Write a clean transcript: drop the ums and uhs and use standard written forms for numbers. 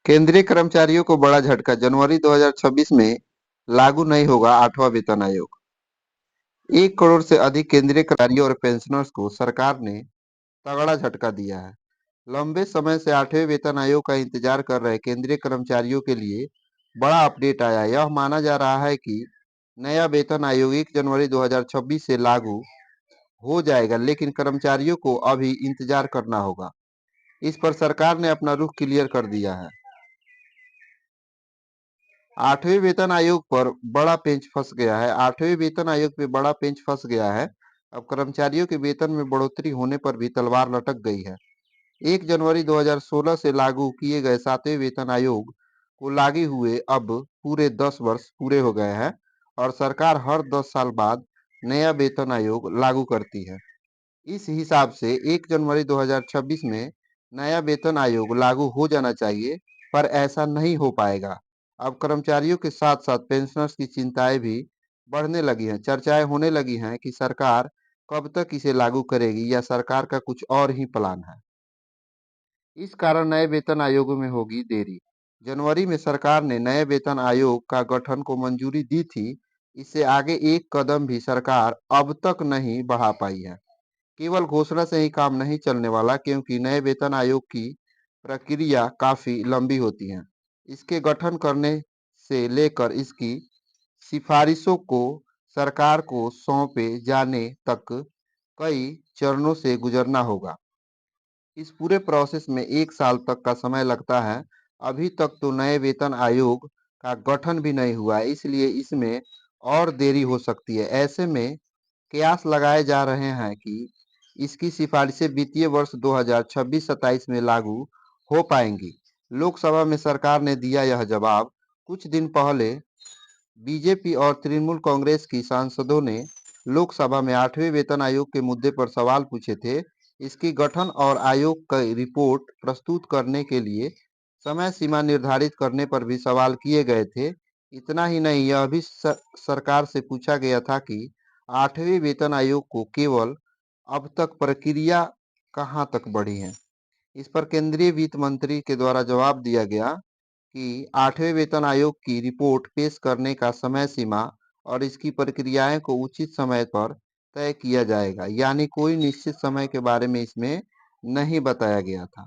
केंद्रीय कर्मचारियों को बड़ा झटका, जनवरी 2026 में लागू नहीं होगा आठवां वेतन आयोग। 1 करोड़ से अधिक केंद्रीय कर्मचारियों और पेंशनर्स को सरकार ने तगड़ा झटका दिया है। लंबे समय से आठवें वेतन आयोग का इंतजार कर रहे केंद्रीय कर्मचारियों के लिए बड़ा अपडेट आया। यह माना जा रहा है कि नया वेतन आयोग 1 जनवरी 2026 से लागू हो जाएगा, लेकिन कर्मचारियों को अभी इंतजार करना होगा। इस पर सरकार ने अपना रुख क्लियर कर दिया है। आठवें वेतन आयोग पर बड़ा पेंच फंस गया है। आठवें वेतन आयोग पे बड़ा पेंच फंस गया है। अब कर्मचारियों के वेतन में बढ़ोतरी होने पर भी तलवार लटक गई है। 1 जनवरी 2016 से लागू किए गए 7वें वेतन आयोग को लागू हुए अब पूरे 10 वर्ष पूरे हो गए हैं और सरकार हर 10 साल बाद नया वेतन आयोग लागू करती है। इस हिसाब से 1 जनवरी 2026 में नया वेतन आयोग लागू हो जाना चाहिए, पर ऐसा नहीं हो पाएगा। अब कर्मचारियों के साथ-साथ पेंशनर्स की चिंताएं भी बढ़ने लगी हैं। चर्चाएं होने लगी हैं कि सरकार कब तक इसे लागू करेगी या सरकार का कुछ और ही प्लान है। इस कारण नए वेतन आयोगों में होगी देरी। जनवरी में सरकार ने नए वेतन आयोग का गठन को मंजूरी दी थी। इससे आगे एक कदम भी सरकार अब तक नहीं बढ़ा पाई है। केवल घोषणा से ही काम नहीं चलने वाला, क्योंकि नए वेतन आयोग की प्रक्रिया काफी लंबी होती है। इसके गठन करने से लेकर इसकी सिफारिशों को सरकार को सौंपे जाने तक कई चरणों से गुजरना होगा। इस पूरे प्रोसेस में 1 साल तक का समय लगता है। अभी तक तो नए वेतन आयोग का गठन भी नहीं हुआ है, इसलिए इसमें और देरी हो सकती है। ऐसे में कयास लगाए जा रहे हैं कि इसकी सिफारिशें वित्तीय वर्ष 2026-27 में लागू हो पाएंगी। लोकसभा में सरकार ने दिया यह जवाब। कुछ दिन पहले बीजेपी और तृणमूल कांग्रेस की सांसदों ने लोकसभा में 8वें वेतन आयोग के मुद्दे पर सवाल पूछे थे। इसकी गठन और आयोग की रिपोर्ट प्रस्तुत करने के लिए समय सीमा निर्धारित करने पर भी सवाल किए गए थे। इतना ही नहीं, यह भी सरकार से पूछा गया था कि 8वें वेतन आयोग को केवल अब तक प्रक्रिया कहाँ तक बढ़ी है। इस पर केंद्रीय वित्त मंत्री के द्वारा जवाब दिया गया कि 8वें वेतन आयोग की रिपोर्ट पेश करने का समय सीमा और इसकी प्रक्रियाएं को उचित समय पर तय किया जाएगा। यानी कोई निश्चित समय के बारे में इसमें नहीं बताया गया था।